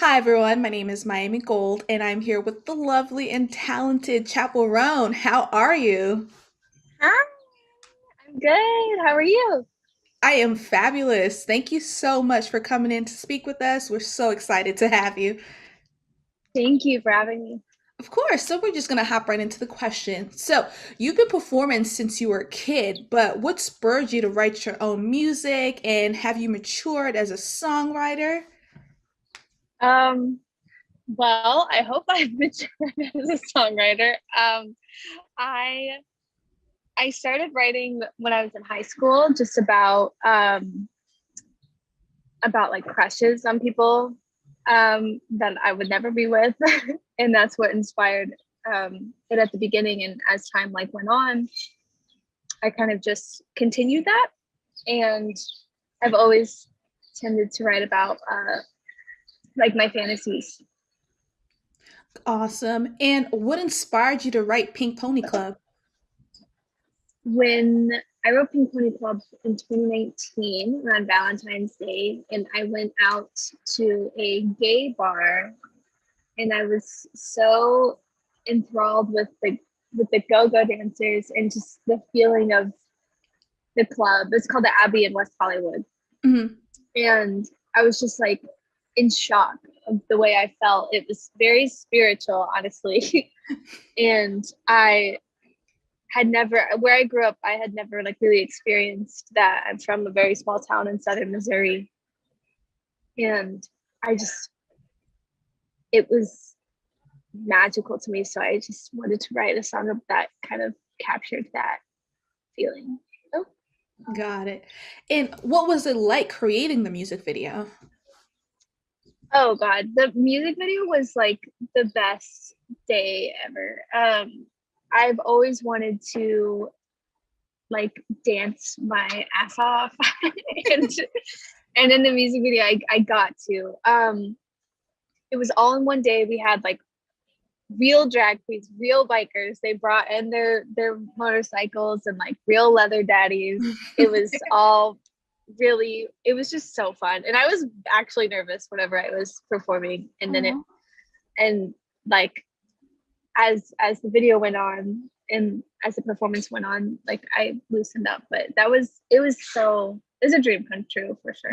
Hi everyone, my name is Miami Gold and I'm here with the lovely and talented Chappell Roan. How are you? Hi, I'm good. How are you? I am fabulous. Thank you so much for coming in to speak with us. We're so excited to have you. Thank you for having me. Of course, so we're just going to hop right into the question. So, you've been performing since you were a kid, but what spurred you to write your own music and have you matured as a songwriter? Um, well, I hope I've matured as a songwriter. I I started writing when I was in high school, just about like crushes on people that I would never be with, and that's what inspired it at the beginning. And as time like went on, I kind of just continued that, and I've always tended to write about like my fantasies. Awesome. And what inspired you to write Pink Pony Club? When I wrote Pink Pony Club in 2019 around Valentine's Day, and I went out to a gay bar, and I was so enthralled with the go-go dancers and just the feeling of the club. It's called the Abbey in West Hollywood, Mhm. and I was just like in shock of the way I felt. It was very spiritual, honestly, and I had never where I grew up, I had never like really experienced that. I'm from a very small town in southern Missouri. And I just it was magical to me. So I just wanted to write a song that kind of captured that feeling. Oh, Got it. And what was it like creating the music video? oh God. The music video was like the best day ever. I've always wanted to like dance my ass off and and in the music video I got to it was all in one day. We had like real drag queens, real bikers. They brought in their motorcycles and like real leather daddies. It was all really it was just so fun. And I was actually nervous whenever I was performing. And then it Aw. and like as the video went on and as the performance went on, like I loosened up. But it was so it was a dream come true for sure.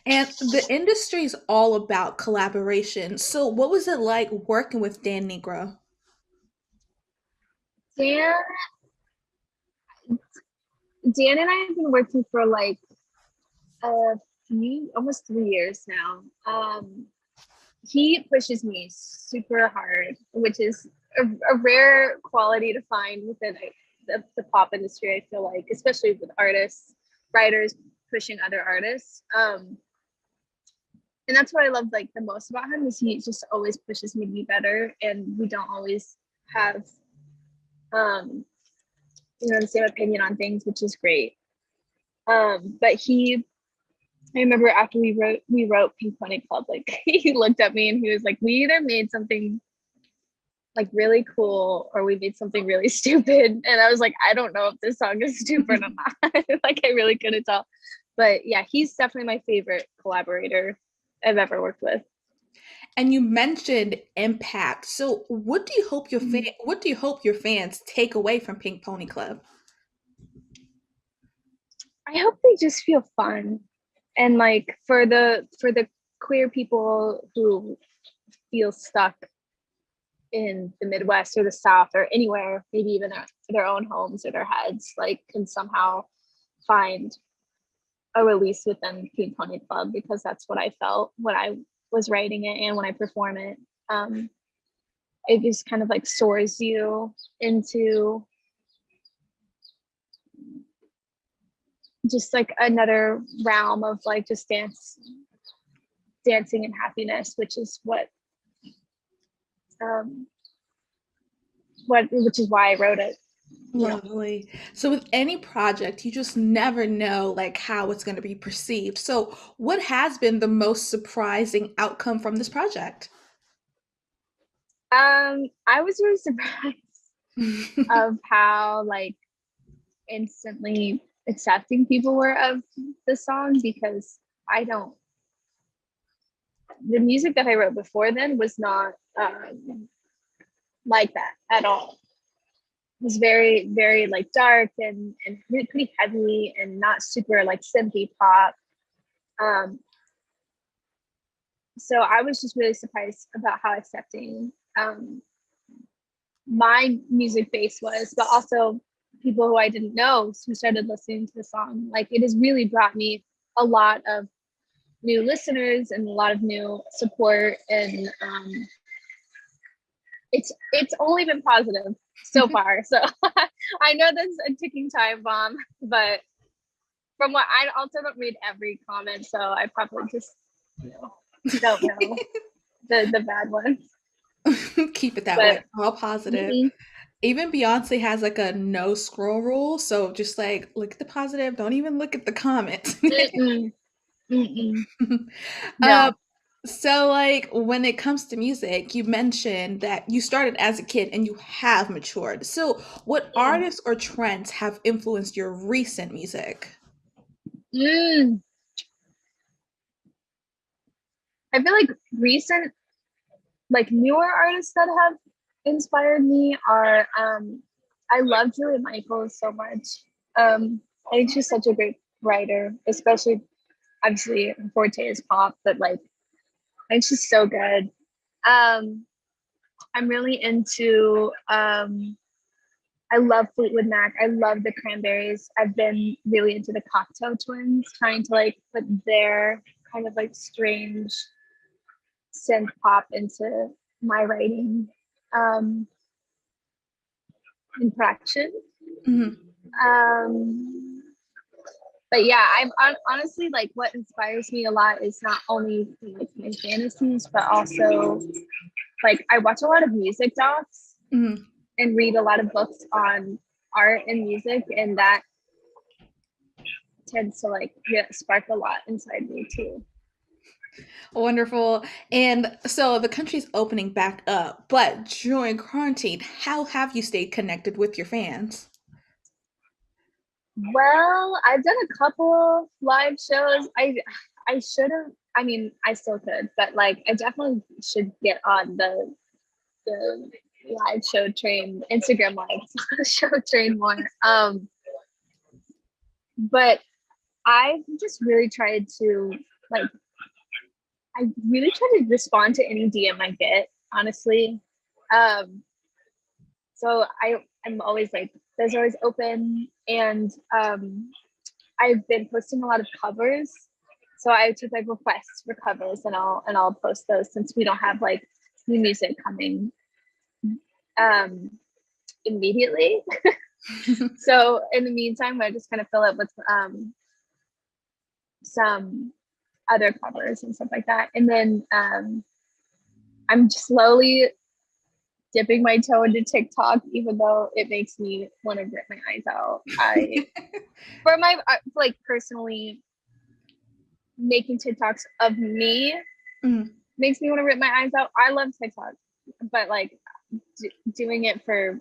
And the industry is all about collaboration. So, what was it like working with Dan Nigro? Dan Dan and I have been working for like a few, almost 3 years now. He pushes me super hard, which is a rare quality to find within the pop industry. I feel like, especially with artists, writers pushing other artists. And that's what I love like the most about him is he just always pushes me to be better, and we don't always have um, the same opinion on things, which is great. But he I remember after we wrote Pink Pony Club, like he looked at me and he was like, "We either made something like really cool or we made something really stupid." And I was like, "I don't know if this song is stupid or not." Like I really couldn't tell. But yeah, he's definitely my favorite collaborator I've ever worked with. And you mentioned impact. So, what do you hope your fans take away from Pink Pony Club? I hope they just feel fun, and like for the queer people who feel stuck in the Midwest or the South or anywhere, maybe even their own homes or their heads, like can somehow find a release within Pink Pony Club, because that's what I felt when I was writing it and when I perform it. Um, it just kind of like soars you into just like another realm of like just dancing and happiness, which is um, what which is why I wrote it. Yeah. Lovely. So, with any project, you just never know like how it's going to be perceived. So, what has been the most surprising outcome from this project? I was really surprised of how like instantly accepting people were of the song, because I don't the music that I wrote before then was not like that at all. It was very, very like dark and really pretty heavy and not super like synthy pop. Um, so I was just really surprised about how accepting my music base was, but also people who I didn't know who started listening to the song. Like it has really brought me a lot of new listeners and a lot of new support, and it's only been positive so far. So I know that's a ticking time bomb, but from what I also don't read every comment, so I probably just don't know the bad ones. Keep it that way, But all positive. mm-hmm, Even Beyonce has like a no scroll rule, so just like look at the positive, don't even look at the comments. mm-mm, mm-mm, um, no. so like when it comes to music, you mentioned that you started as a kid and you have matured. So what Yeah. artists or trends have influenced your recent music? Mm. I feel like recent, like newer artists that have inspired me are I love Julia Michaels so much. I think she's such a great writer, especially obviously her forte is pop, but like I think she's so good. I'm really into I love Fleetwood Mac. I love the Cranberries. I've been really into the Cocktail Twins, trying to like put their kind of like strange synth pop into my writing in production. Mhm. Um, but yeah, honestly like what inspires me a lot is not only like my fantasies, but also like I watch a lot of music docs Mhm. and read a lot of books on art and music, and that tends to like spark a lot inside me too. Wonderful. And so the country's opening back up, but during quarantine, how have you stayed connected with your fans? Well, I've done a couple live shows. I should have. I mean, I still could, but like, I definitely should get on the live show train, Instagram live show train more. But I've just really tried to like. I really try to respond to any DM I get, honestly. Um, so I'm always like, those are always open, and I've been posting a lot of covers. So I took like requests for covers, and I'll post those since we don't have like new music coming um immediately. So in the meantime, I just kind of fill it with some other covers and stuff like that. And then I'm slowly dipping my toe into TikTok, even though it makes me want to rip my eyes out. I for my like personally making TikToks of me Mm. makes me want to rip my eyes out. I love TikTok, but like doing it for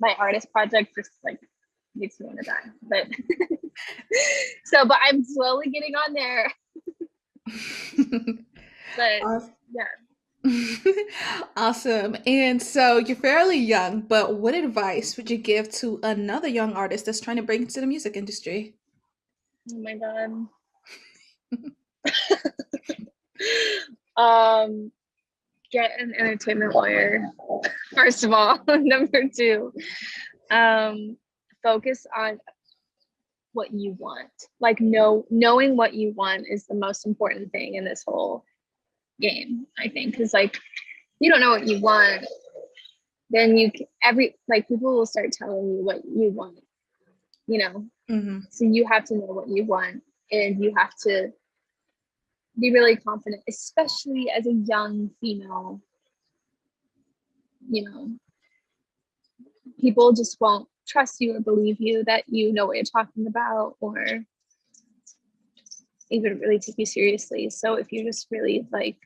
my artist project just like makes me want to die. But so, but I'm slowly getting on there. But Awes- yeah, Awesome. And so you're fairly young, but what advice would you give to another young artist that's trying to break into the music industry? oh my god. Um, get an entertainment lawyer. First of all, number two, um, focus on what you want. Like knowing what you want is the most important thing in this whole game, I think, because like you don't know what you want, then every like people will start telling you what you want, you know. Hmm. So you have to know what you want, and you have to be really confident, especially as a young female. You know, people just won't trust you or believe you that you know what you're talking about, or even really take you seriously. So if you just really like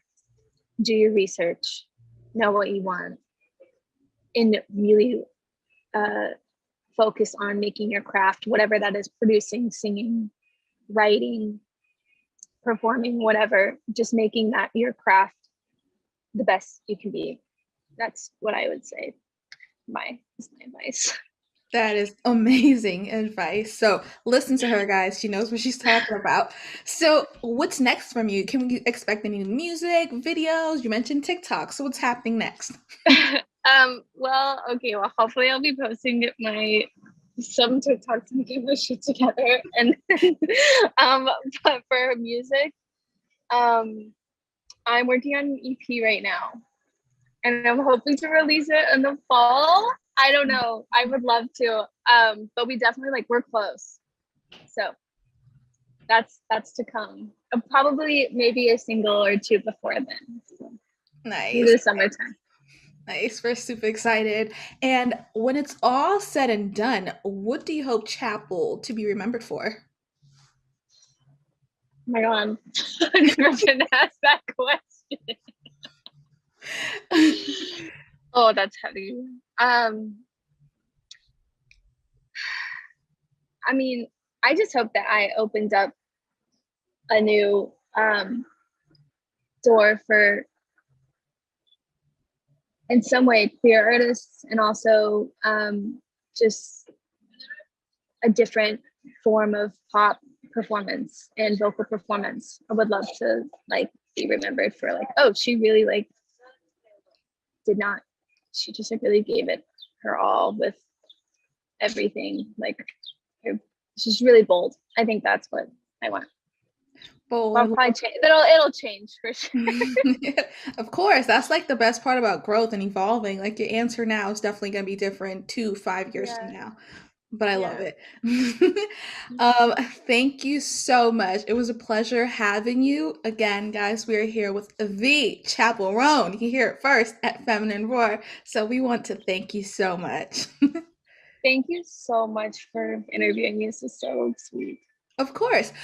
do your research, know what you want, and really uh, focus on making your craft, whatever that is, producing, singing, writing, performing, whatever, just making that your craft the best you can be. That's what I would say. Is my advice. That is amazing advice. So listen to her, guys. She knows what she's talking about. So what's next from you? Can we expect any music, videos? You mentioned TikTok. So what's happening next? Well, okay, well, hopefully I'll be posting my some TikToks and get my shit together. And um, but for music, um, I'm working on an EP right now, and I'm hoping to release it in the fall. I don't know. I would love to. But we definitely like we're close. So that's to come. Probably maybe a single or two before then. So, maybe Nice. the summertime. Nice. We're super excited. And when it's all said and done, what do you hope Chapel to be remembered for? Oh my God, I've never been asked that question. Oh, that's heavy. I mean, I just hope that I opened up a new door for, in some way, queer artists, and also just a different form of pop performance and vocal performance. I would love to like be remembered for like, oh, she really like did not, she just like really gave it her all with everything. Like, she's really bold. I think that's what I want. I'll Bold. probably change. It'll change for sure. Of course, that's like the best part about growth and evolving. Like your answer now is definitely going to be different 2, 5 years from Yeah, now. But I love yeah. it. um, Thank you so much. It was a pleasure having you. Again, guys, we are here with the Chappell Roan. You can hear it first at Feminine Roar. So we want to thank you so much. Thank you so much for interviewing me. This is so sweet. Of course.